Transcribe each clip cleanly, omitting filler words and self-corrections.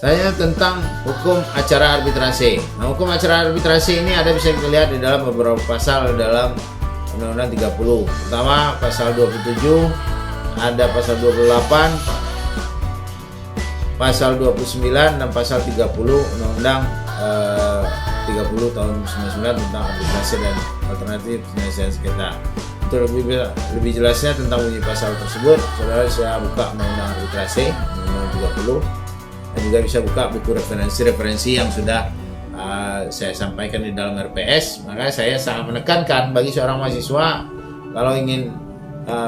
Saya tentang hukum acara arbitrase. Nah, hukum acara arbitrase ini ada bisa kita lihat di dalam beberapa pasal dalam Undang-Undang 30. Pertama, pasal 27, ada pasal 28, pasal 29 dan pasal 30 Undang-Undang 30 tahun 99 tentang arbitrase dan alternatif penyelesaian sengketa. Untuk lebih jelasnya tentang bunyi pasal tersebut, saudara saya buka Undang-Undang arbitrase Undang-Undang 30 dan juga bisa buka buku referensi yang sudah saya sampaikan di dalam RPS. Maka saya sangat menekankan bagi seorang mahasiswa kalau ingin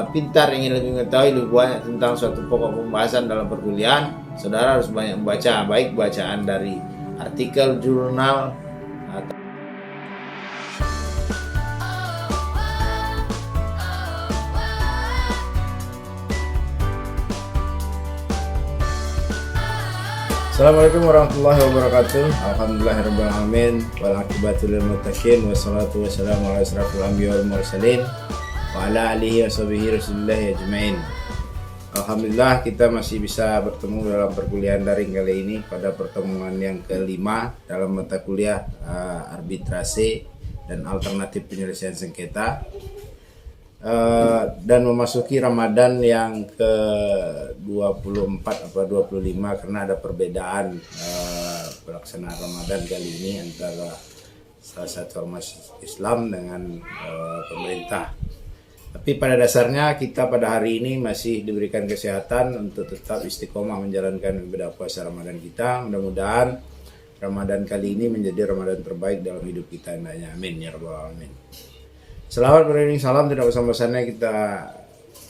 pintar, ingin lebih mengetahui lebih banyak tentang suatu pokok pembahasan dalam perkuliahan, saudara harus banyak membaca, baik bacaan dari artikel jurnal atau Assalamualaikum warahmatullahi wabarakatuh. Alhamdulillahirrahmanirrahim. Wal aqibatu lil muttaqin. Wassalatu wassalamu ala asyrafil anbiya'i wal mursalin wa ala alihi wa sahbihi rasulillah ajmain. Alhamdulillah kita masih bisa bertemu dalam perkuliahan daring kali ini pada pertemuan yang kelima dalam mata kuliah arbitrase dan alternatif penyelesaian sengketa. Dan memasuki Ramadan yang ke-24 atau 25 karena ada perbedaan pelaksanaan Ramadan kali ini antara salah satu ormas Islam dengan pemerintah. Tapi pada dasarnya kita pada hari ini masih diberikan kesehatan untuk tetap istiqomah menjalankan ibadah puasa Ramadan kita. Mudah-mudahan Ramadan kali ini menjadi Ramadan terbaik dalam hidup kita hendaknya. Amin ya rabbal alamin. Selawat beriring salam tidak pesan-pesannya kita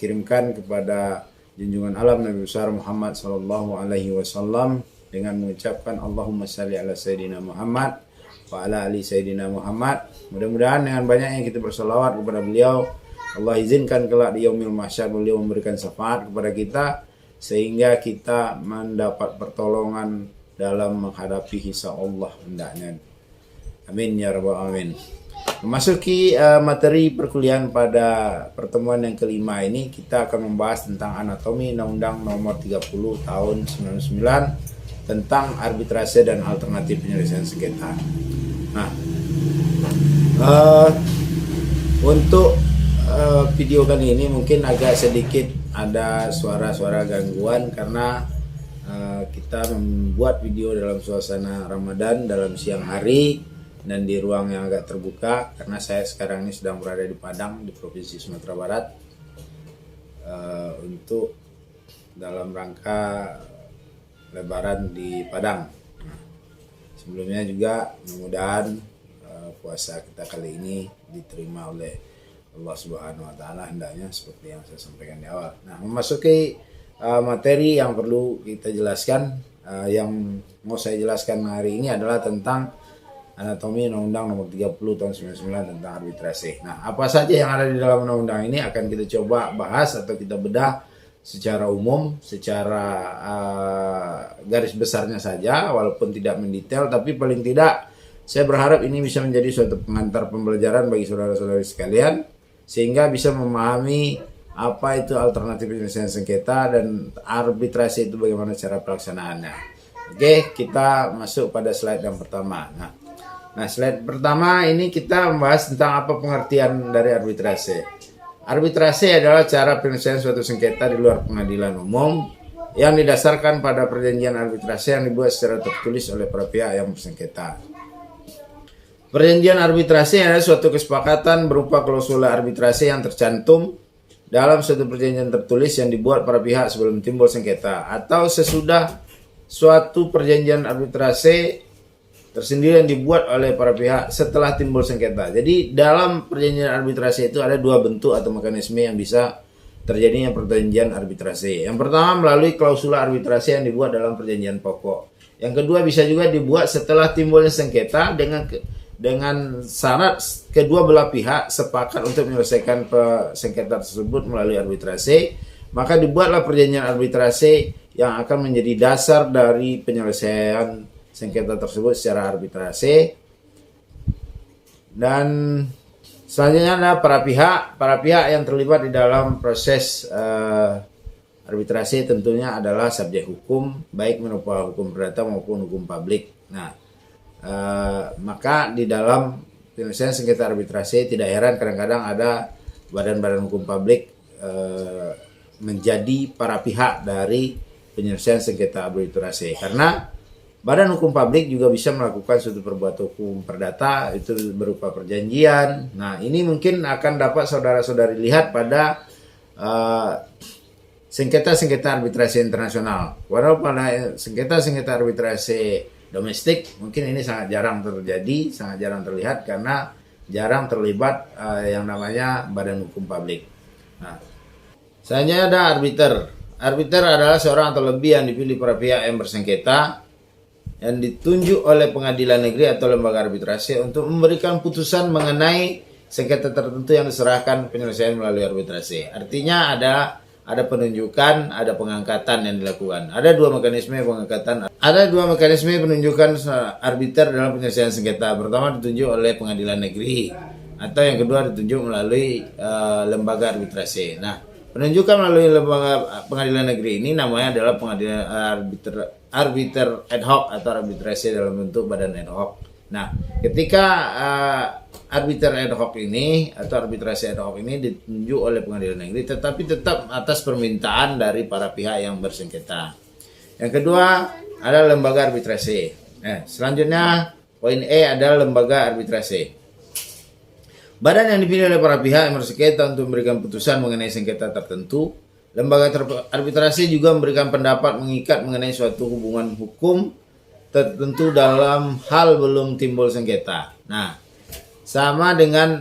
kirimkan kepada junjungan alam Nabi besar Muhammad sallallahu alaihi wasallam dengan mengucapkan Allahumma shalli ala sayyidina Muhammad wa ala ali sayyidina Muhammad. Mudah-mudahan dengan banyaknya kita berselawat kepada beliau, Allah izinkan kelak di yaumil mahsyar beliau memberikan syafaat kepada kita sehingga kita mendapat pertolongan dalam menghadapi hisab Allah hendaknya. Amin ya rabbal alamin. Memasuki materi perkuliahan pada pertemuan yang kelima ini, kita akan membahas tentang anatomi Undang-Undang nomor 30 tahun 99 tentang arbitrase dan alternatif penyelesaian sengketa. Nah, untuk video kali ini mungkin agak sedikit ada suara-suara gangguan karena kita membuat video dalam suasana Ramadan dalam siang hari dan di ruang yang agak terbuka karena saya sekarang ini sedang berada di Padang di Provinsi Sumatera Barat untuk dalam rangka Lebaran di Padang. Nah, sebelumnya juga mudah-mudahan puasa kita kali ini diterima oleh Allah Subhanahu wa taala hendaknya seperti yang saya sampaikan di awal. Nah, memasuki materi yang perlu kita jelaskan, yang mau saya jelaskan hari ini adalah tentang anatomi Undang-Undang nomor 30 tahun 99 tentang arbitrase. Nah, apa saja yang ada di dalam undang-undang ini akan kita coba bahas atau kita bedah secara umum, secara garis besarnya saja, walaupun tidak mendetail, tapi paling tidak saya berharap ini bisa menjadi suatu pengantar pembelajaran bagi saudara-saudari sekalian, sehingga bisa memahami apa itu alternatif penyelesaian sengketa dan arbitrase itu bagaimana cara pelaksanaannya. Oke, kita masuk pada slide yang pertama. Nah, slide pertama ini kita membahas tentang apa pengertian dari arbitrase. Arbitrase adalah cara penyelesaian suatu sengketa di luar pengadilan umum yang didasarkan pada perjanjian arbitrase yang dibuat secara tertulis oleh para pihak yang bersengketa. Perjanjian arbitrase adalah suatu kesepakatan berupa klausul arbitrase yang tercantum dalam suatu perjanjian tertulis yang dibuat para pihak sebelum timbul sengketa atau sesudah suatu perjanjian arbitrase tersendiri yang dibuat oleh para pihak setelah timbul sengketa. Jadi dalam perjanjian arbitrase itu ada dua bentuk atau mekanisme yang bisa terjadinya perjanjian arbitrase. Yang pertama melalui klausul arbitrase yang dibuat dalam perjanjian pokok. Yang kedua bisa juga dibuat setelah timbulnya sengketa dengan syarat kedua belah pihak sepakat untuk menyelesaikan sengketa tersebut melalui arbitrase. Maka dibuatlah perjanjian arbitrase yang akan menjadi dasar dari penyelesaian sengketa tersebut secara arbitrase. Dan selanjutnya ada para pihak yang terlibat di dalam proses arbitrase tentunya adalah subjek hukum, baik berupa hukum perdata maupun hukum publik. Nah, maka di dalam penyelesaian sengketa arbitrase tidak heran kadang-kadang ada badan-badan hukum publik menjadi para pihak dari penyelesaian sengketa arbitrase, karena badan hukum publik juga bisa melakukan suatu perbuatan hukum perdata itu berupa perjanjian. Nah, ini mungkin akan dapat saudara-saudari lihat pada sengketa-sengketa arbitrase internasional. Walau pada sengketa-sengketa arbitrase domestik mungkin ini sangat jarang terjadi, sangat jarang terlihat karena jarang terlibat yang namanya badan hukum publik. Nah, selanjutnya ada arbiter. Arbiter adalah seorang atau lebih yang dipilih para pihak yang bersengketa yang ditunjuk oleh pengadilan negeri atau lembaga arbitrase untuk memberikan putusan mengenai sengketa tertentu yang diserahkan penyelesaian melalui arbitrase. Artinya ada penunjukan, ada pengangkatan yang dilakukan. Ada dua mekanisme pengangkatan. Ada dua mekanisme penunjukan arbiter dalam penyelesaian sengketa. Pertama ditunjuk oleh pengadilan negeri, atau yang kedua ditunjuk melalui lembaga arbitrase. Nah, penunjukan melalui lembaga pengadilan negeri ini namanya adalah pengadilan arbiter ad hoc atau arbitrase dalam bentuk badan ad hoc. Nah, ketika arbiter ad hoc ini atau arbitrase ad hoc ini ditunjuk oleh pengadilan negeri, tetapi tetap atas permintaan dari para pihak yang bersengketa. Yang kedua adalah lembaga arbitrase. Selanjutnya poin E adalah lembaga arbitrase. Badan yang dipilih oleh para pihak yang bersengketa untuk memberikan putusan mengenai sengketa tertentu. Lembaga arbitrase juga memberikan pendapat mengikat mengenai suatu hubungan hukum tertentu dalam hal belum timbul sengketa. Nah, sama dengan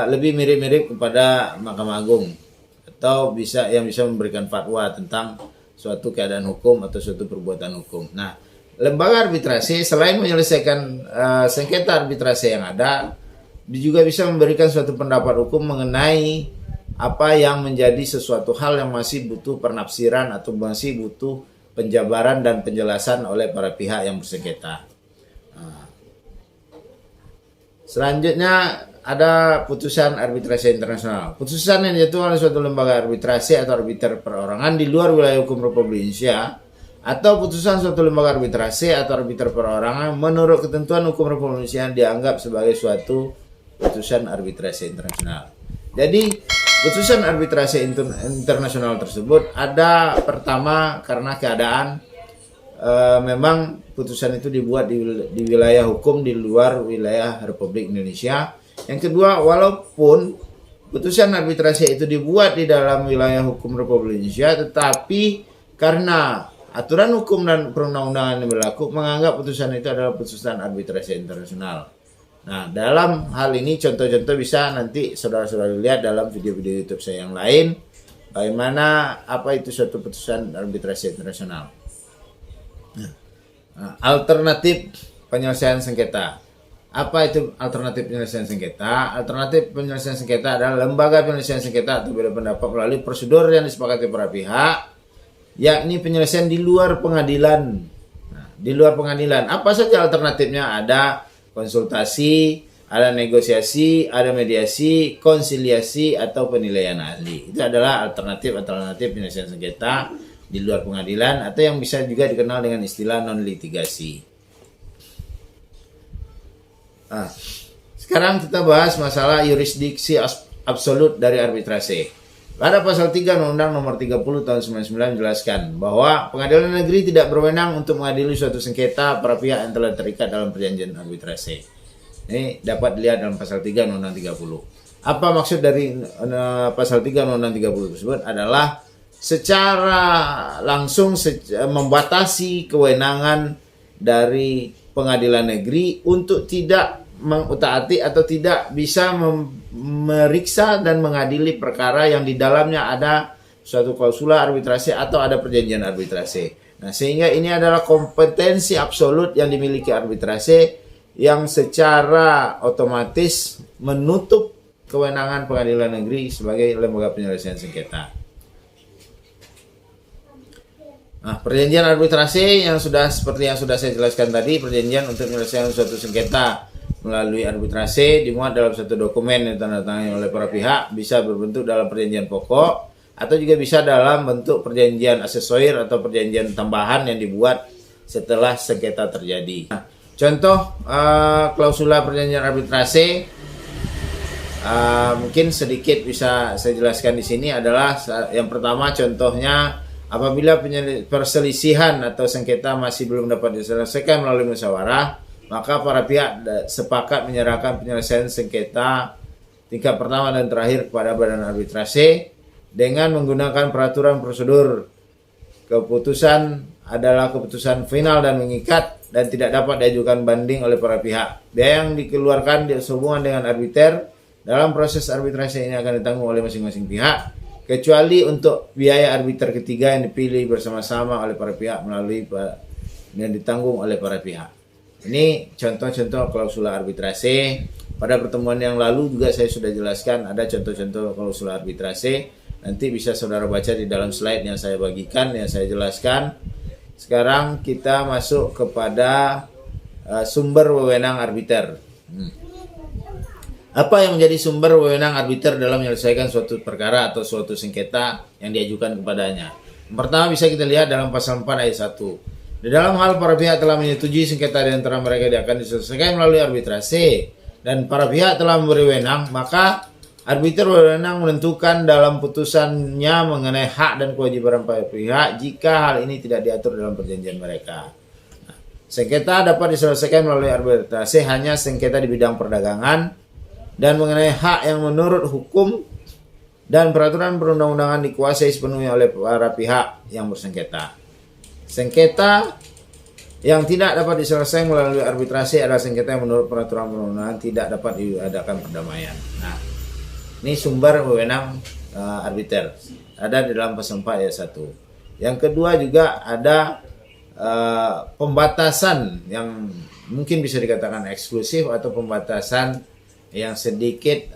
lebih mirip-mirip kepada Mahkamah Agung atau bisa memberikan fatwa tentang suatu keadaan hukum atau suatu perbuatan hukum. Nah, lembaga arbitrase selain menyelesaikan sengketa arbitrase yang ada, juga bisa memberikan suatu pendapat hukum mengenai apa yang menjadi sesuatu hal yang masih butuh penafsiran atau masih butuh penjabaran dan penjelasan oleh para pihak yang bersengketa. Selanjutnya ada putusan arbitrase internasional. Putusan yang dijatuhkan oleh suatu lembaga arbitrase atau arbiter perorangan di luar wilayah hukum Republik Indonesia, atau putusan suatu lembaga arbitrase atau arbiter perorangan menurut ketentuan hukum Republik Indonesia dianggap sebagai suatu putusan arbitrase internasional. Jadi putusan arbitrase internasional tersebut ada pertama karena keadaan memang putusan itu dibuat di wilayah hukum di luar wilayah Republik Indonesia. Yang kedua, walaupun putusan arbitrase itu dibuat di dalam wilayah hukum Republik Indonesia, tetapi karena aturan hukum dan perundang-undangan yang berlaku menganggap putusan itu adalah putusan arbitrase internasional. Nah, dalam hal ini contoh-contoh bisa nanti saudara-saudara lihat dalam video-video YouTube saya yang lain, bagaimana apa itu suatu putusan arbitrase internasional. Nah, alternatif penyelesaian sengketa. Apa itu alternatif penyelesaian sengketa? Alternatif penyelesaian sengketa adalah lembaga penyelesaian sengketa atau beda pendapat melalui prosedur yang disepakati para pihak, yakni penyelesaian di luar pengadilan. Nah, di luar pengadilan, apa saja alternatifnya? Ada konsultasi, ada negosiasi, ada mediasi, konsiliasi, atau penilaian ahli. Itu adalah alternatif penyelesaian sengketa di luar pengadilan, atau yang bisa juga dikenal dengan istilah non-litigasi. Nah, sekarang kita bahas masalah yurisdiksi absolut dari arbitrase. Pada pasal 3 Undang-Undang Nomor 30 Tahun 1999 menjelaskan bahwa pengadilan negeri tidak berwenang untuk mengadili suatu sengketa para pihak yang telah terikat dalam perjanjian arbitrase. Ini dapat dilihat dalam pasal 3 Undang-Undang 30. Apa maksud dari pasal 3 Undang-Undang 30 tersebut adalah secara langsung membatasi kewenangan dari pengadilan negeri untuk tidak mengutaati atau tidak bisa memeriksa dan mengadili perkara yang di dalamnya ada suatu klausula arbitrase atau ada perjanjian arbitrase. Nah, sehingga ini adalah kompetensi absolut yang dimiliki arbitrase yang secara otomatis menutup kewenangan pengadilan negeri sebagai lembaga penyelesaian sengketa. Nah, perjanjian arbitrase yang seperti yang sudah saya jelaskan tadi, perjanjian untuk menyelesaikan suatu sengketa melalui arbitrase dimuat dalam satu dokumen yang ditandatangani oleh para pihak, bisa berbentuk dalam perjanjian pokok, atau juga bisa dalam bentuk perjanjian aksesorir atau perjanjian tambahan yang dibuat setelah sengketa terjadi. Nah, contoh klausula perjanjian arbitrase mungkin sedikit bisa saya jelaskan di sini adalah yang pertama, contohnya apabila perselisihan atau sengketa masih belum dapat diselesaikan melalui musyawarah, maka para pihak sepakat menyerahkan penyelesaian sengketa tingkat pertama dan terakhir kepada badan arbitrase dengan menggunakan peraturan prosedur. Keputusan adalah keputusan final dan mengikat dan tidak dapat diajukan banding oleh para pihak. Biaya yang dikeluarkan sehubungan dengan arbiter dalam proses arbitrase ini akan ditanggung oleh masing-masing pihak, kecuali untuk biaya arbiter ketiga yang dipilih bersama-sama oleh para pihak melalui yang ditanggung oleh para pihak. Ini contoh-contoh klausula arbitrase. Pada pertemuan yang lalu juga saya sudah jelaskan ada contoh-contoh klausula arbitrase. Nanti bisa saudara baca di dalam slide yang saya bagikan, yang saya jelaskan. Sekarang kita masuk kepada sumber wewenang arbiter. Apa yang menjadi sumber wewenang arbiter dalam menyelesaikan suatu perkara atau suatu sengketa yang diajukan kepadanya? Yang pertama bisa kita lihat dalam pasal 4 ayat 1. Di dalam hal para pihak telah menyetujui sengketa di antara mereka akan diselesaikan melalui arbitrase dan para pihak telah memberi wewenang, maka arbiter berwenang menentukan dalam putusannya mengenai hak dan kewajiban para pihak jika hal ini tidak diatur dalam perjanjian mereka. Nah, sengketa dapat diselesaikan melalui arbitrase hanya sengketa di bidang perdagangan dan mengenai hak yang menurut hukum dan peraturan perundang-undangan dikuasai sepenuhnya oleh para pihak yang bersengketa. Sengketa yang tidak dapat diselesaikan melalui arbitrase adalah sengketa yang menurut peraturan perundang-undangan tidak dapat diadakan perdamaian. Nah, ini sumber wewenang arbiter. Ada di dalam pasal 4 ayat 1. Yang kedua juga ada pembatasan yang mungkin bisa dikatakan eksklusif atau pembatasan yang sedikit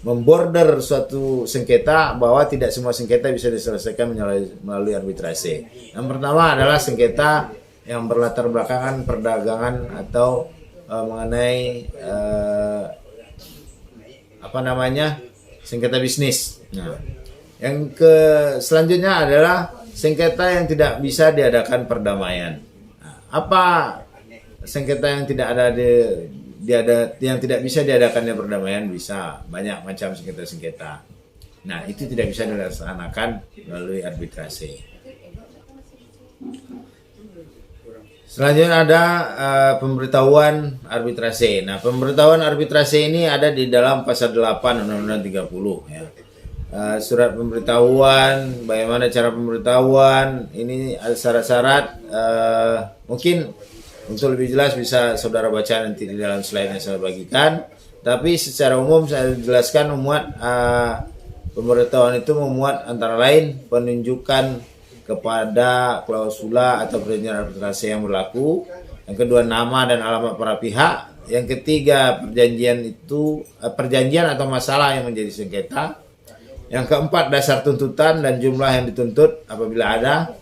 memborder suatu sengketa bahwa tidak semua sengketa bisa diselesaikan melalui arbitrase. Yang pertama adalah sengketa yang berlatar belakangan perdagangan atau mengenai sengketa bisnis. Nah, yang selanjutnya adalah sengketa yang tidak bisa diadakan perdamaian. Nah, apa sengketa yang tidak yang tidak bisa diadakannya perdamaian? Bisa banyak macam sengketa-sengketa. Nah, itu tidak bisa dilaksanakan melalui arbitrase. Selanjutnya ada pemberitahuan arbitrase. Nah, pemberitahuan arbitrase ini ada di dalam pasal 8 Undang-Undang 30 ya. Surat pemberitahuan, bagaimana cara pemberitahuan, ini ada syarat-syarat, mungkin untuk lebih jelas bisa saudara baca nanti di dalam slide yang saya bagikan. Tapi secara umum saya jelaskan pemberitahuan itu memuat antara lain penunjukan kepada klausula atau perjanjian arbitrase yang berlaku. Yang kedua, nama dan alamat para pihak. Yang ketiga, perjanjian atau masalah yang menjadi sengketa. Yang keempat, dasar tuntutan dan jumlah yang dituntut apabila ada.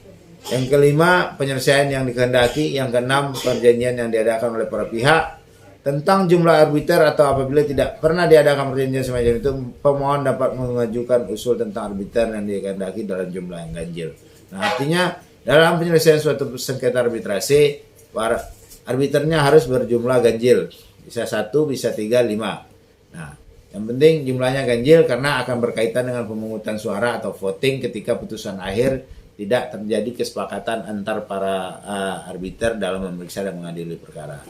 Yang kelima, penyelesaian yang dikehendaki. Yang keenam, perjanjian yang diadakan oleh para pihak tentang jumlah arbiter, atau apabila tidak pernah diadakan perjanjian semacam itu, pemohon dapat mengajukan usul tentang arbiter yang dikehendaki dalam jumlah yang ganjil. Nah, artinya dalam penyelesaian suatu sengketa arbitrase, para arbiternya harus berjumlah ganjil. Bisa 1, bisa 3, 5. Nah, yang penting jumlahnya ganjil karena akan berkaitan dengan pemungutan suara atau voting ketika putusan akhir tidak terjadi kesepakatan antar para arbiter dalam memeriksa dan mengadili perkara.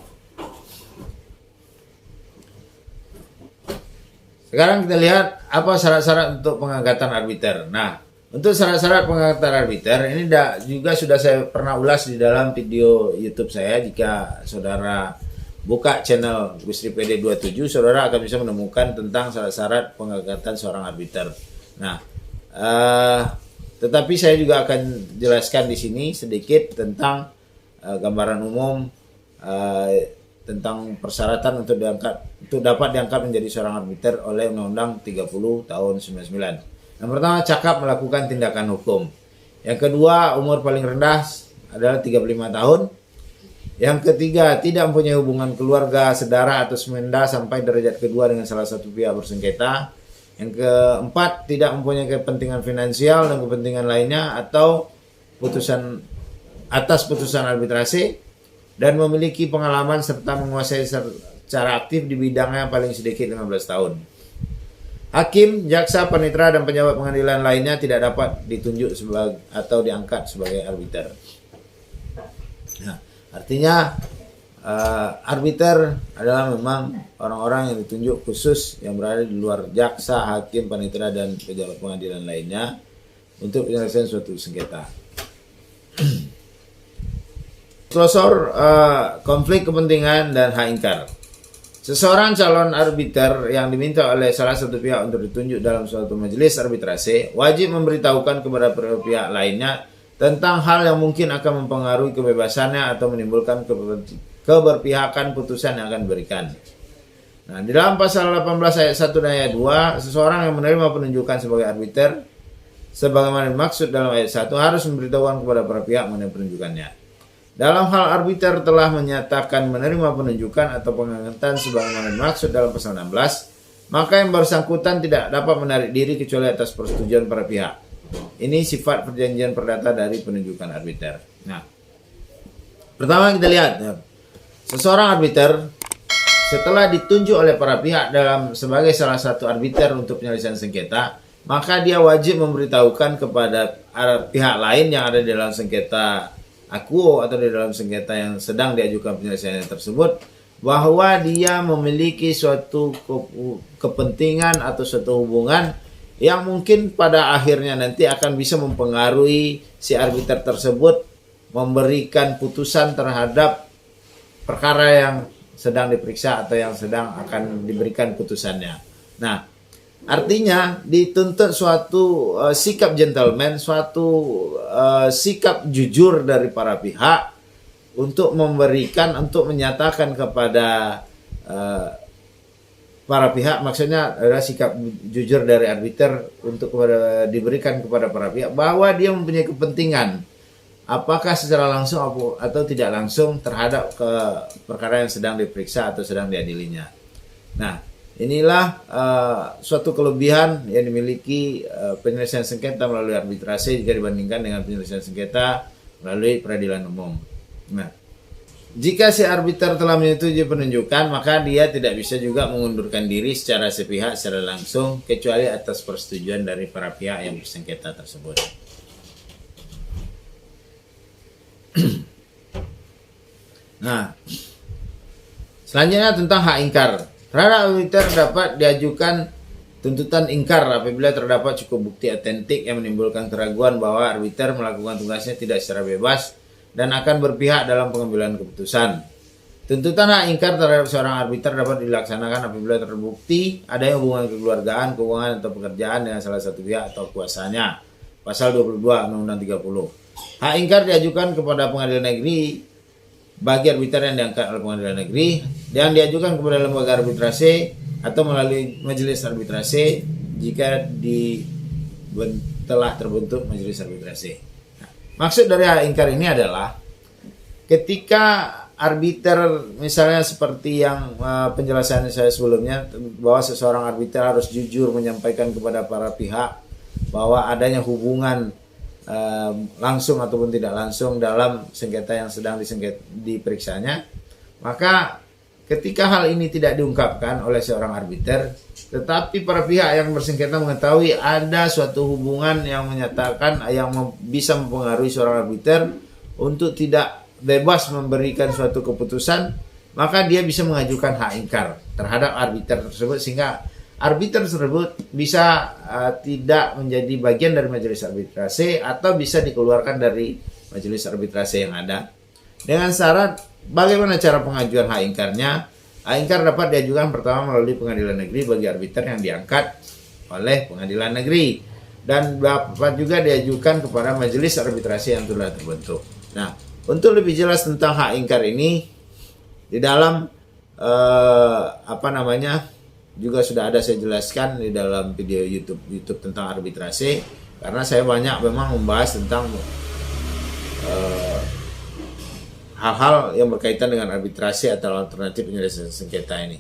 Sekarang kita lihat apa syarat-syarat untuk pengangkatan arbiter. Nah, untuk syarat-syarat pengangkatan arbiter ini juga sudah saya pernah ulas di dalam video YouTube saya. Jika saudara buka channel Gusri PD 27, saudara akan bisa menemukan tentang syarat-syarat pengangkatan seorang arbiter. Nah, tetapi saya juga akan jelaskan di sini sedikit tentang gambaran umum tentang persyaratan untuk dapat diangkat menjadi seorang arbiter oleh Undang-Undang 30 tahun 99. Yang pertama, cakap melakukan tindakan hukum. Yang kedua, umur paling rendah adalah 35 tahun. Yang ketiga, tidak mempunyai hubungan keluarga, saudara atau semenda sampai derajat kedua dengan salah satu pihak bersengketa. Yang keempat, tidak mempunyai kepentingan finansial dan kepentingan lainnya atau atas putusan arbitrase, dan memiliki pengalaman serta menguasai secara aktif di bidangnya paling sedikit 15 tahun. Hakim, jaksa, panitera, dan pejabat pengadilan lainnya tidak dapat ditunjuk atau diangkat sebagai arbiter. Nah, artinya arbiter adalah memang orang-orang yang ditunjuk khusus yang berada di luar jaksa, hakim, panitera, dan pejabat pengadilan lainnya untuk penyelesaian suatu sengketa. Klosor konflik kepentingan dan hak ingkar. Seseorang calon arbiter yang diminta oleh salah satu pihak untuk ditunjuk dalam suatu majelis arbitrase wajib memberitahukan kepada pihak lainnya tentang hal yang mungkin akan mempengaruhi kebebasannya atau menimbulkan keberpihakan putusan yang akan diberikan. Nah, di dalam pasal 18 ayat 1 dan ayat 2, seseorang yang menerima penunjukan sebagai arbiter sebagaimana dimaksud dalam ayat 1 harus memberitahukan kepada para pihak mengenai penunjukannya. Dalam hal arbiter telah menyatakan menerima penunjukan atau pengangkatan sebagaimana dimaksud dalam pasal 16, maka yang bersangkutan tidak dapat menarik diri kecuali atas persetujuan para pihak. Ini sifat perjanjian perdata dari penunjukan arbiter. Nah, pertama kita lihat, seseorang arbiter setelah ditunjuk oleh para pihak sebagai salah satu arbiter untuk penyelesaian sengketa, maka dia wajib memberitahukan kepada pihak lain yang ada di dalam sengketa akuo atau di dalam sengketa yang sedang diajukan penyelesaian tersebut, bahwa dia memiliki suatu kepentingan atau suatu hubungan yang mungkin pada akhirnya nanti akan bisa mempengaruhi si arbiter tersebut memberikan putusan terhadap perkara yang sedang diperiksa atau yang sedang akan diberikan putusannya. Nah, artinya dituntut suatu sikap gentleman, suatu sikap jujur dari para pihak untuk menyatakan kepada para pihak, maksudnya adalah sikap jujur dari arbiter untuk diberikan kepada para pihak bahwa dia mempunyai kepentingan apakah secara langsung atau tidak langsung terhadap perkara yang sedang diperiksa atau sedang diadilinya. Nah, inilah suatu kelebihan yang dimiliki penyelesaian sengketa melalui arbitrase jika dibandingkan dengan penyelesaian sengketa melalui peradilan umum. Nah, jika si arbiter telah menyetujui penunjukan, maka dia tidak bisa juga mengundurkan diri secara sepihak secara langsung kecuali atas persetujuan dari para pihak yang bersengketa tersebut. Nah, selanjutnya tentang hak ingkar. Terhadap arbiter dapat diajukan tuntutan ingkar apabila terdapat cukup bukti otentik yang menimbulkan keraguan bahwa arbiter melakukan tugasnya tidak secara bebas dan akan berpihak dalam pengambilan keputusan. Tuntutan hak ingkar terhadap seorang arbiter dapat dilaksanakan apabila terbukti adanya hubungan kekeluargaan, keuangan, atau pekerjaan dengan salah satu pihak atau kuasanya. Pasal 22 Undang-Undang 30. Hak ingkar diajukan kepada pengadilan negeri bagi arbiter yang diangkat oleh pengadilan negeri, yang diajukan kepada lembaga arbitrase atau melalui majelis arbitrase jika telah terbentuk majelis arbitrase. Nah, maksud dari hak ingkar ini adalah ketika arbiter, misalnya seperti yang penjelasan saya sebelumnya, bahwa seseorang arbiter harus jujur menyampaikan kepada para pihak bahwa adanya hubungan langsung ataupun tidak langsung dalam sengketa yang sedang diperiksanya, maka ketika hal ini tidak diungkapkan oleh seorang arbiter, tetapi para pihak yang bersengketa mengetahui ada suatu hubungan yang menyatakan yang bisa mempengaruhi seorang arbiter untuk tidak bebas memberikan suatu keputusan, maka dia bisa mengajukan hak ingkar terhadap arbiter tersebut, sehingga arbiter tersebut bisa tidak menjadi bagian dari majelis arbitrase atau bisa dikeluarkan dari majelis arbitrase yang ada. Dengan syarat bagaimana cara pengajuan hak ingkarnya? Hak ingkar dapat diajukan pertama melalui pengadilan negeri bagi arbiter yang diangkat oleh pengadilan negeri, dan dapat juga diajukan kepada majelis arbitrase yang telah terbentuk. Nah, untuk lebih jelas tentang hak ingkar ini di dalam juga sudah ada saya jelaskan di dalam video YouTube tentang arbitrase, karena saya banyak memang membahas tentang hal-hal yang berkaitan dengan arbitrase atau alternatif penyelesaian sengketa ini.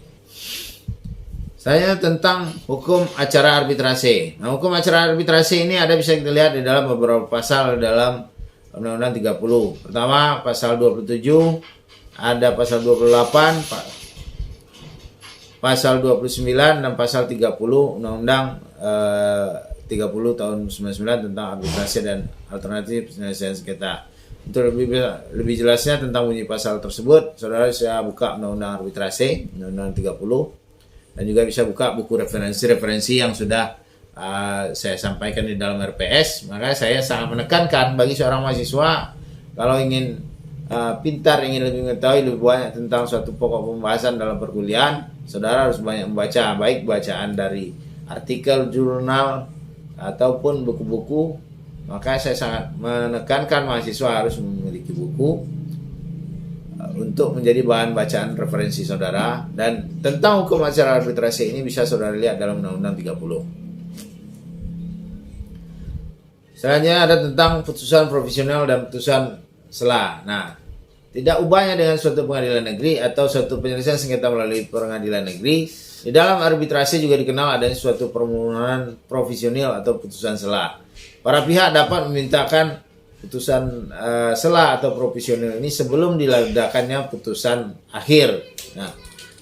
Saya tentang hukum acara arbitrase. Nah, hukum acara arbitrase ini ada bisa kita lihat di dalam beberapa pasal dalam Undang-Undang 30. Pertama, pasal 27, ada pasal 28, pasal 29 dan pasal 30 Undang-Undang 30 tahun 99 tentang arbitrase dan alternatif penyelesaian sengketa. Untuk lebih jelasnya tentang bunyi pasal tersebut, saudara saya buka Undang-Undang arbitrase, Undang-Undang 30. Dan juga bisa buka buku referensi yang sudah saya sampaikan di dalam RPS. Maka saya sangat menekankan bagi seorang mahasiswa kalau ingin pintar, ingin lebih mengetahui lebih banyak tentang suatu pokok pembahasan dalam perkuliahan, saudara harus banyak membaca, baik bacaan dari artikel, jurnal, ataupun buku-buku. Maka saya sangat menekankan mahasiswa harus memiliki buku untuk menjadi bahan bacaan referensi saudara. Dan tentang hukum acara arbitrase ini bisa saudara lihat dalam Undang-Undang 30. Selanjutnya ada tentang putusan provisional dan putusan sela. Nah, tidak ubahnya dengan suatu pengadilan negeri atau suatu penyelesaian sengketa melalui pengadilan negeri. Di dalam arbitrase juga dikenal adanya suatu permohonan provisional atau putusan sela. Para pihak dapat memintakan putusan sela atau provisional ini sebelum diledakannya putusan akhir. Nah,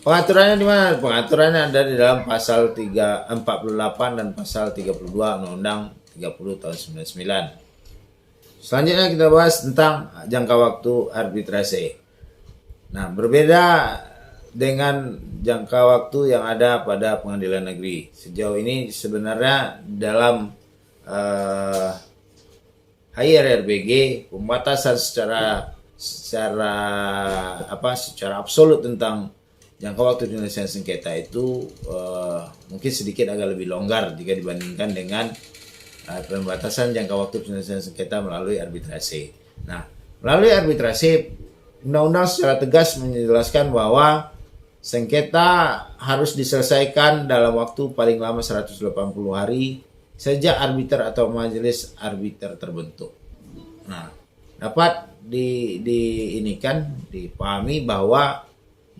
pengaturannya di mana? Pengaturannya ada di dalam pasal 348 dan pasal 32 Undang-Undang 30 tahun 99. Selanjutnya kita bahas tentang jangka waktu arbitrase. Nah, berbeda dengan jangka waktu yang ada pada pengadilan negeri. Sejauh ini sebenarnya dalam HIRRBG pembatasan secara absolut tentang jangka waktu penyelesaian sengketa itu mungkin sedikit agak lebih longgar jika dibandingkan dengan pembatasan jangka waktu penyelesaian sengketa melalui arbitrase. Nah, melalui arbitrase undang-undang secara tegas menjelaskan bahwa sengketa harus diselesaikan dalam waktu paling lama 180 hari sejak arbiter atau majelis arbiter terbentuk. Nah, dapat dipahami bahwa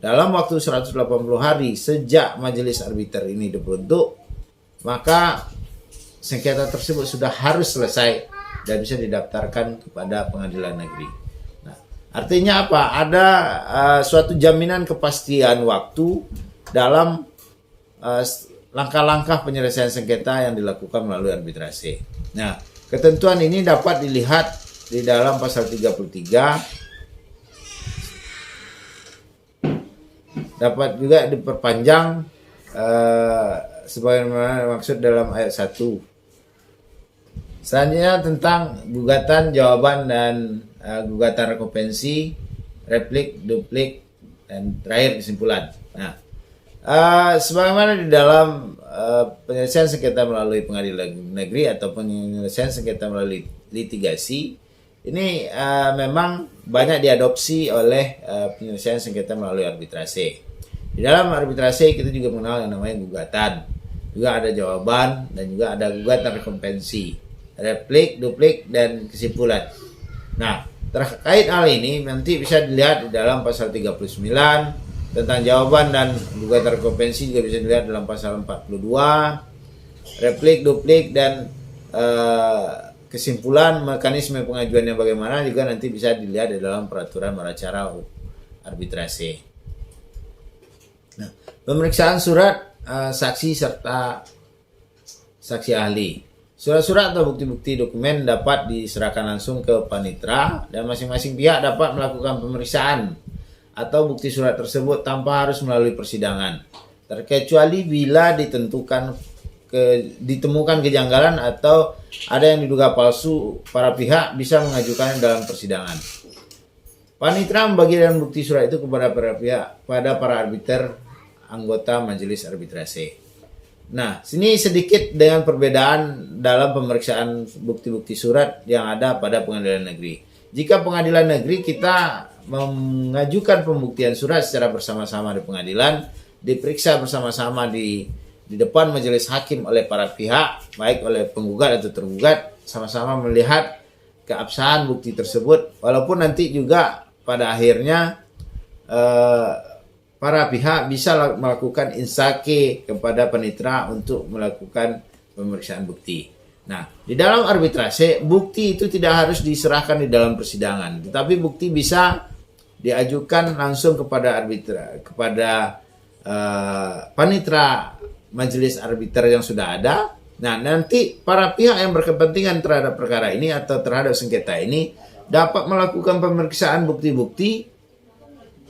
dalam waktu 180 hari sejak majelis arbiter ini dibentuk, maka sengketa tersebut sudah harus selesai dan bisa didaftarkan kepada pengadilan negeri. Nah, artinya apa? Ada suatu jaminan kepastian waktu dalam langkah-langkah penyelesaian sengketa yang dilakukan melalui arbitrase. Nah, ketentuan ini dapat dilihat di dalam pasal 33. Dapat juga diperpanjang sebagaimana maksud dalam ayat 1. Selanjutnya tentang gugatan, jawaban, dan gugatan rekompensi, replik, duplik, dan terakhir kesimpulan. Nah, sebagaimana di dalam penyelesaian sengketa melalui pengadilan negeri atau penyelesaian sengketa melalui litigasi, ini memang banyak diadopsi oleh penyelesaian sengketa melalui arbitrase. Di dalam arbitrase kita juga mengenal yang namanya gugatan, juga ada jawaban, dan juga ada gugatan rekompensi, replik, duplik, dan kesimpulan. Nah, terkait hal ini nanti bisa dilihat di dalam pasal 39. Tentang jawaban dan gugatan rekompensi juga bisa dilihat dalam pasal 42. Replik, duplik, dan kesimpulan mekanisme pengajuannya bagaimana juga nanti bisa dilihat di dalam peraturan beracara arbitrase. Nah, pemeriksaan surat saksi serta saksi ahli. Surat-surat atau bukti-bukti dokumen dapat diserahkan langsung ke panitera dan masing-masing pihak dapat melakukan pemeriksaan atau bukti surat tersebut tanpa harus melalui persidangan, terkecuali bila ditemukan kejanggalan atau ada yang diduga palsu, para pihak bisa mengajukannya dalam persidangan. Panitera membagikan bukti surat itu kepada para pihak, pada para arbiter anggota majelis arbitrase. Nah, sini sedikit dengan perbedaan dalam pemeriksaan bukti-bukti surat yang ada pada pengadilan negeri. Jika pengadilan negeri kita mengajukan pembuktian surat secara bersama-sama di pengadilan, diperiksa bersama-sama di depan majelis hakim oleh para pihak, baik oleh penggugat atau tergugat, sama-sama melihat keabsahan bukti tersebut, walaupun nanti juga pada akhirnya para pihak bisa melakukan insake kepada panitera untuk melakukan pemeriksaan bukti. Nah, di dalam arbitrase, bukti itu tidak harus diserahkan di dalam persidangan, tetapi bukti bisa diajukan langsung kepada panitera majelis arbiter yang sudah ada. Nah, nanti para pihak yang berkepentingan terhadap perkara ini atau terhadap sengketa ini dapat melakukan pemeriksaan bukti-bukti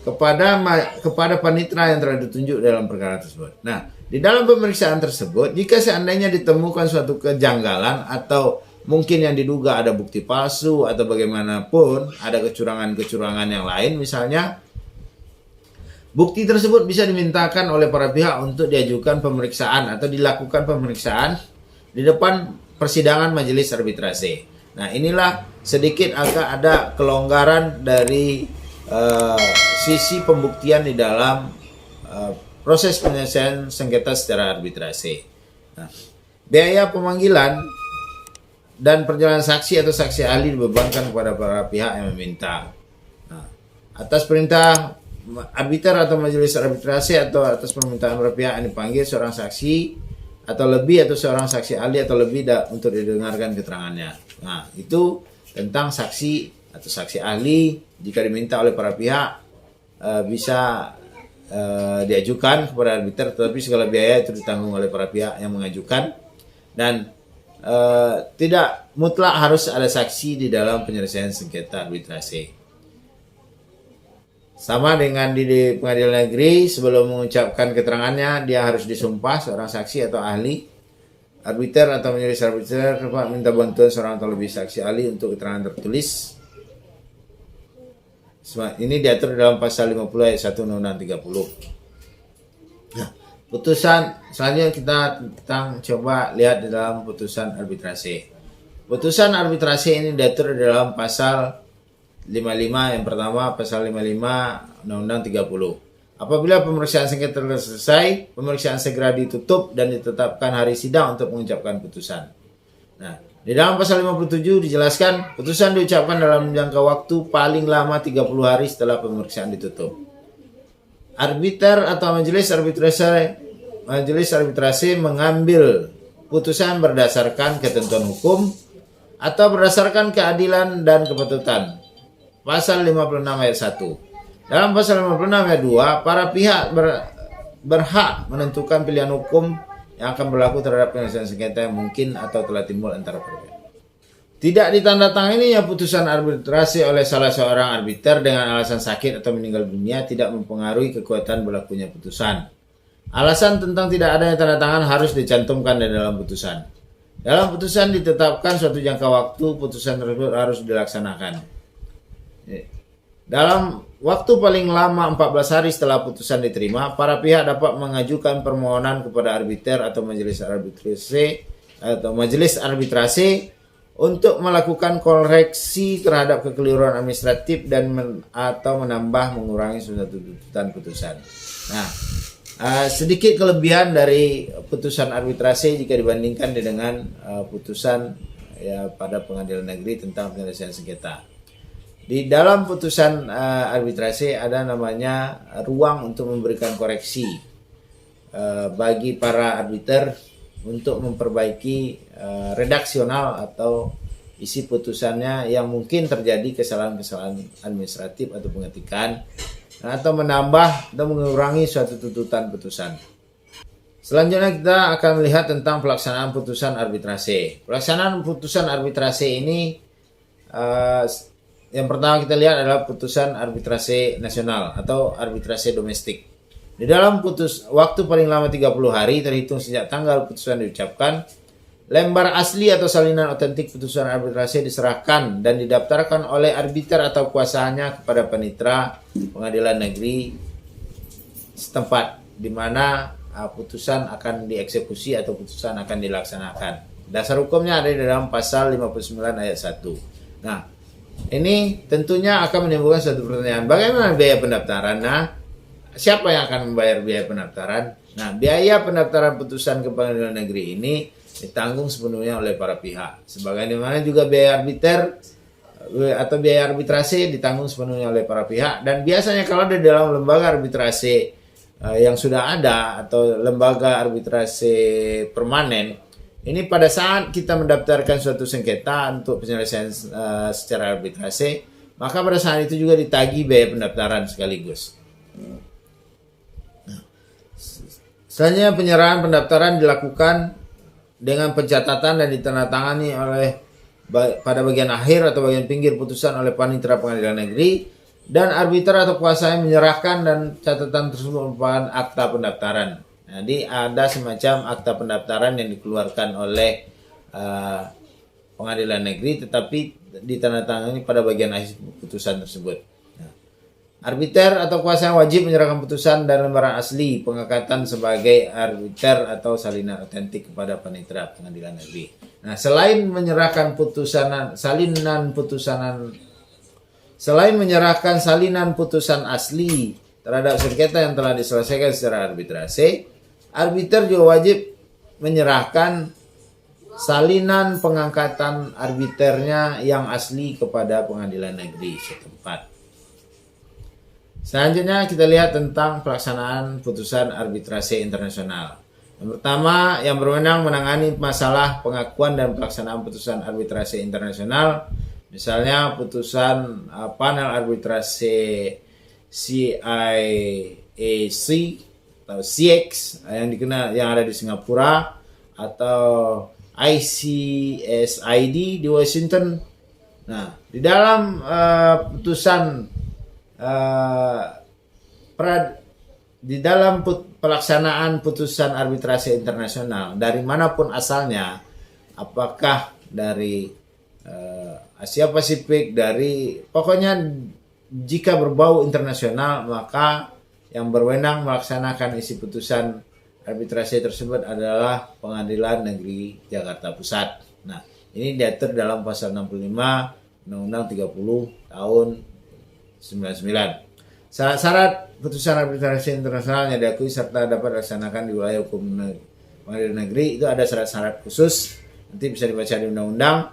kepada panitera yang telah ditunjuk dalam perkara tersebut. Nah, di dalam pemeriksaan tersebut, jika seandainya ditemukan suatu kejanggalan atau mungkin yang diduga ada bukti palsu atau bagaimanapun, ada kecurangan-kecurangan yang lain misalnya, bukti tersebut bisa dimintakan oleh para pihak untuk diajukan pemeriksaan atau dilakukan pemeriksaan di depan persidangan majelis arbitrase. Nah, inilah sedikit akan ada kelonggaran dari sisi pembuktian di dalam proses penyelesaian sengketa secara arbitrase. Nah, biaya pemanggilan dan perjalanan saksi atau saksi ahli dibebankan kepada para pihak yang meminta. Nah, atas perintah arbiter atau majelis arbitrase atau atas permintaan para pihak yang dipanggil seorang saksi atau lebih atau seorang saksi ahli atau lebih untuk didengarkan keterangannya. Nah, itu tentang saksi atau saksi ahli jika diminta oleh para pihak bisa diajukan kepada arbiter, tetapi segala biaya itu ditanggung oleh para pihak yang mengajukan dan tidak mutlak harus ada saksi di dalam penyelesaian sengketa arbitrase. Sama dengan di pengadilan negeri, sebelum mengucapkan keterangannya dia harus disumpah seorang saksi atau ahli. Arbiter atau majelis arbiter minta bantuan seorang atau lebih saksi ahli untuk keterangan tertulis. Ini diatur dalam pasal 50 ayat 1 Undang-Undang 30. Nah, putusan selanjutnya kita coba lihat di dalam putusan arbitrase. Putusan arbitrase ini diatur dalam pasal 55 yang pertama, pasal 55 Undang-Undang 30. Apabila pemeriksaan sengketa telah selesai, pemeriksaan segera ditutup dan ditetapkan hari sidang untuk mengucapkan putusan. Nah, di dalam pasal 57 dijelaskan putusan diucapkan dalam jangka waktu paling lama 30 hari setelah pemeriksaan ditutup. Arbiter atau majelis arbitrase mengambil putusan berdasarkan ketentuan hukum atau berdasarkan keadilan dan kepatutan. Pasal 56 ayat 1. Dalam pasal 56 ayat 2, para pihak berhak menentukan pilihan hukum yang akan berlaku terhadap penyelesaian sengketa yang mungkin atau telah timbul antara pihak. Tidak ditandatangani putusan arbitrase oleh salah seorang arbiter dengan alasan sakit atau meninggal dunia tidak mempengaruhi kekuatan berlakunya putusan. Alasan tentang tidak adanya tanda tangan harus dicantumkan di dalam putusan. Dalam putusan ditetapkan suatu jangka waktu putusan tersebut harus dilaksanakan. Dalam waktu paling lama 14 hari setelah putusan diterima, para pihak dapat mengajukan permohonan kepada arbiter atau majelis arbitrase untuk melakukan koreksi terhadap kekeliruan administratif dan atau mengurangi suatu tuntutan putusan. Nah, sedikit kelebihan dari putusan arbitrase jika dibandingkan dengan putusan pada pengadilan negeri tentang penyelesaian sengketa. Di dalam putusan arbitrase ada namanya ruang untuk memberikan koreksi bagi para arbiter untuk memperbaiki redaksional atau isi putusannya yang mungkin terjadi kesalahan-kesalahan administratif atau pengetikan atau menambah atau mengurangi suatu tuntutan putusan. Selanjutnya kita akan melihat tentang pelaksanaan putusan arbitrase. Pelaksanaan putusan arbitrase ini yang pertama kita lihat adalah putusan arbitrase nasional atau arbitrase domestik. Di dalam waktu paling lama 30 hari terhitung sejak tanggal putusan diucapkan, lembar asli atau salinan otentik putusan arbitrase diserahkan dan didaftarkan oleh arbiter atau kuasanya kepada panitera pengadilan negeri setempat di mana putusan akan dieksekusi atau putusan akan dilaksanakan. Dasar hukumnya ada di dalam pasal 59 ayat 1. Nah, ini tentunya akan menimbulkan suatu pertanyaan. Bagaimana biaya pendaftaran? Nah, siapa yang akan membayar biaya pendaftaran? Nah, biaya pendaftaran putusan ke pengadilan negeri ini ditanggung sepenuhnya oleh para pihak. Sebagaimana juga biaya arbiter atau biaya arbitrase ditanggung sepenuhnya oleh para pihak. Dan biasanya kalau di dalam lembaga arbitrase yang sudah ada atau lembaga arbitrase permanen, ini pada saat kita mendaftarkan suatu sengketa untuk penyelesaian secara arbitrase, maka pada saat itu juga ditagih biaya pendaftaran sekaligus. Selanjutnya penyerahan pendaftaran dilakukan dengan pencatatan dan ditandatangani pada bagian akhir atau bagian pinggir putusan oleh panitera pengadilan negeri, dan arbiter atau kuasa yang menyerahkan dan catatan tersebut merupakan akta pendaftaran. Jadi ada semacam akta pendaftaran yang dikeluarkan oleh pengadilan negeri tetapi ditandatangani pada bagian akhir putusan tersebut. Arbiter atau kuasa yang wajib menyerahkan putusan dan lembaran asli pengangkatan sebagai arbiter atau salinan otentik kepada panitera pengadilan negeri. Nah, selain menyerahkan salinan putusan asli terhadap sengketa yang telah diselesaikan secara arbitrase, arbiter juga wajib menyerahkan salinan pengangkatan arbiternya yang asli kepada pengadilan negeri setempat. Selanjutnya kita lihat tentang pelaksanaan putusan arbitrase internasional. Yang pertama, yang berwenang menangani masalah pengakuan dan pelaksanaan putusan arbitrase internasional, misalnya putusan panel arbitrase CIAC atau CX yang ada di Singapura, atau ICSID di Washington. Nah, di dalam pelaksanaan putusan arbitrase internasional dari manapun asalnya, apakah dari Asia Pasifik, pokoknya jika berbau internasional, maka yang berwenang melaksanakan isi putusan arbitrase tersebut adalah Pengadilan Negeri Jakarta Pusat. Nah, ini diatur dalam pasal 65 Undang-Undang 30 tahun 99. Syarat putusan arbitrase internasional yang diakui serta dapat dilaksanakan di wilayah hukum pengadilan negeri itu ada syarat-syarat khusus, nanti bisa dibaca di undang-undang.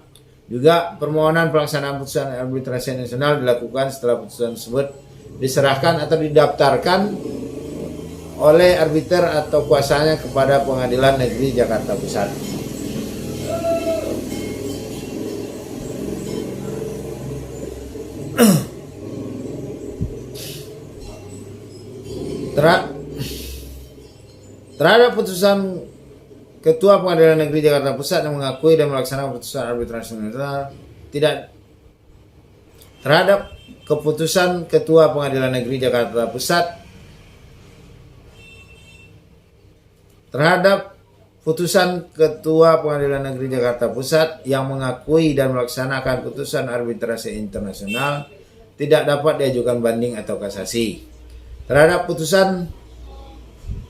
Juga permohonan pelaksanaan putusan arbitrase internasional dilakukan setelah putusan tersebut diserahkan atau didaftarkan oleh arbiter atau kuasanya kepada Pengadilan Negeri Jakarta Pusat. Terhadap putusan Ketua Pengadilan Negeri Jakarta Pusat yang mengakui dan melaksanakan putusan arbitrase internasional terhadap keputusan Ketua Pengadilan Negeri Jakarta Pusat yang mengakui dan melaksanakan putusan arbitrase internasional tidak dapat diajukan banding atau kasasi. Terhadap putusan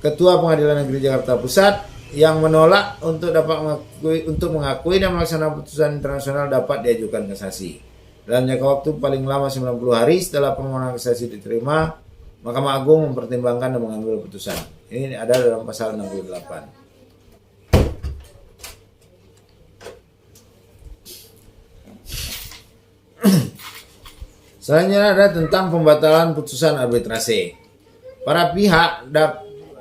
Ketua Pengadilan Negeri Jakarta Pusat yang menolak untuk mengakui dan melaksanakan putusan internasional dapat diajukan kasasi. Dalam jangka waktu paling lama 90 hari setelah permohonan kasasi diterima, Mahkamah Agung mempertimbangkan dan mengambil putusan. Ini ada dalam pasal 68. Selanjutnya ada tentang pembatalan putusan arbitrase. Para pihak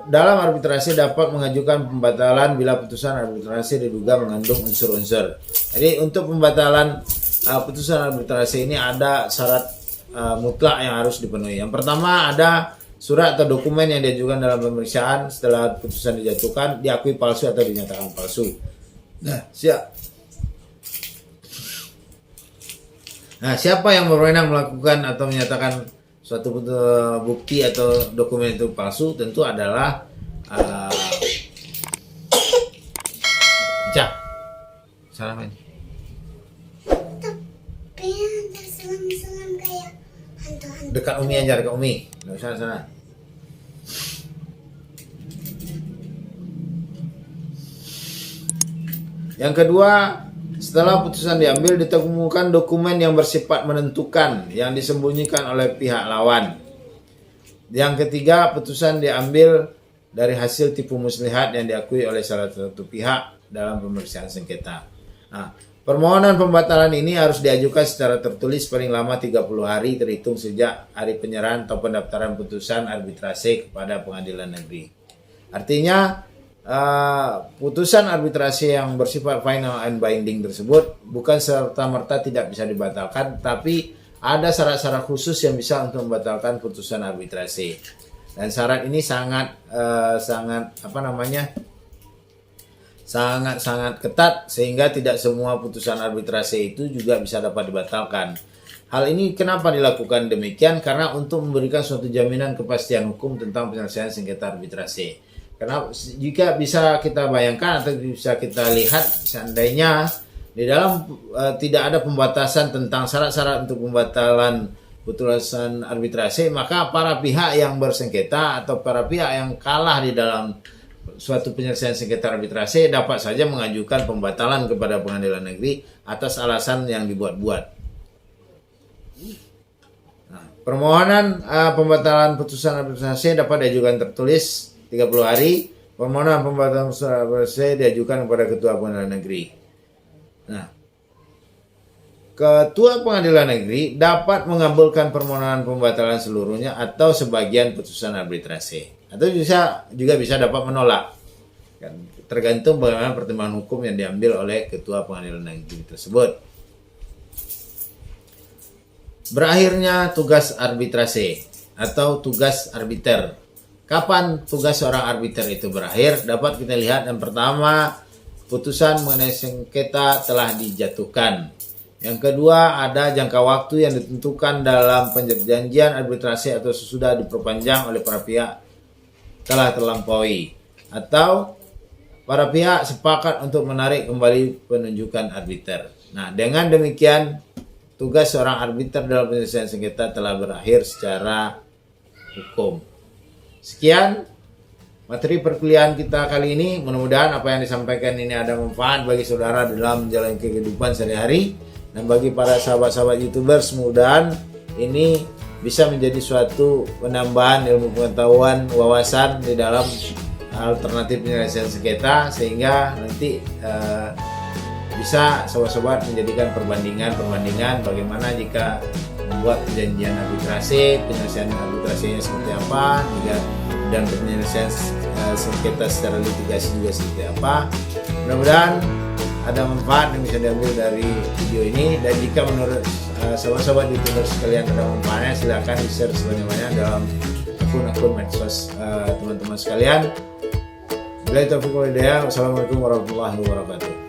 dalam arbitrase dapat mengajukan pembatalan bila putusan arbitrase diduga mengandung unsur-unsur. Jadi untuk pembatalan putusan arbitrase ini ada syarat mutlak yang harus dipenuhi. Yang pertama, ada surat atau dokumen yang diajukan dalam pemeriksaan setelah putusan dijatuhkan diakui palsu atau dinyatakan palsu. Siapa yang berwenang melakukan atau menyatakan suatu bukti atau dokumen itu palsu tentu adalah salah main. Tapi ada selam-selam kayak hantu-hantu. Dekat Umi aja, dekat Umi. Nggak usah sana. Yang kedua, setelah putusan diambil, ditemukan dokumen yang bersifat menentukan yang disembunyikan oleh pihak lawan. Yang ketiga, putusan diambil dari hasil tipu muslihat yang diakui oleh salah satu pihak dalam pemeriksaan sengketa. Nah, Permohonan pembatalan ini harus diajukan secara tertulis paling lama 30 hari terhitung sejak hari penyerahan atau pendaftaran putusan arbitrase kepada pengadilan negeri. Artinya putusan arbitrase yang bersifat final and binding tersebut bukan serta-merta tidak bisa dibatalkan, tapi ada syarat-syarat khusus yang bisa untuk membatalkan putusan arbitrase. Dan syarat ini sangat ketat, sehingga tidak semua putusan arbitrase itu juga bisa dapat dibatalkan. Hal ini kenapa dilakukan demikian? Karena untuk memberikan suatu jaminan kepastian hukum tentang penyelesaian sengketa arbitrase. Karena jika bisa kita bayangkan atau bisa kita lihat, seandainya di dalam tidak ada pembatasan tentang syarat-syarat untuk pembatalan putusan arbitrase, maka para pihak yang bersengketa atau para pihak yang kalah di dalam suatu penyelesaian sengketa arbitrase dapat saja mengajukan pembatalan kepada pengadilan negeri atas alasan yang dibuat-buat. Nah, permohonan pembatalan putusan arbitrase dapat diajukan tertulis 30 hari. Permohonan pembatalan putusan arbitrase diajukan kepada Ketua Pengadilan Negeri. Nah, Ketua Pengadilan Negeri dapat mengabulkan permohonan pembatalan seluruhnya atau sebagian putusan arbitrase, atau juga bisa dapat menolak, tergantung bagaimana pertimbangan hukum yang diambil oleh Ketua Pengadilan Negeri tersebut. Berakhirnya tugas arbitrase atau tugas arbiter. Kapan tugas seorang arbiter itu berakhir? Dapat kita lihat yang pertama, putusan mengenai sengketa telah dijatuhkan. Yang kedua, ada jangka waktu yang ditentukan dalam perjanjian arbitrase atau sesudah diperpanjang oleh para pihak telah terlampaui, atau para pihak sepakat untuk menarik kembali penunjukan arbiter. Nah, dengan demikian tugas seorang arbiter dalam penyelesaian sengketa telah berakhir secara hukum. Sekian materi perkuliahan kita kali ini. Mudah-mudahan apa yang disampaikan ini ada manfaat bagi saudara dalam menjalani kehidupan sehari-hari, dan bagi para sahabat-sahabat YouTubers, mudah-mudahan ini bisa menjadi suatu penambahan ilmu pengetahuan, wawasan di dalam alternatif penyelesaian sengketa, sehingga nanti bisa sobat-sobat menjadikan perbandingan bagaimana jika membuat perjanjian arbitrase, penyelesaian arbitrasenya seperti apa, dan penyelesaian sengketa secara litigasi juga seperti apa. Mudah-mudahan ada manfaat yang bisa diambil dari video ini, dan jika menurut sobat-sobat YouTuber sekalian ada manfaatnya, silakan di-share sebanyak-banyak dalam akun-akun medsos teman-teman sekalian. Wassalamualaikum warahmatullahi wabarakatuh.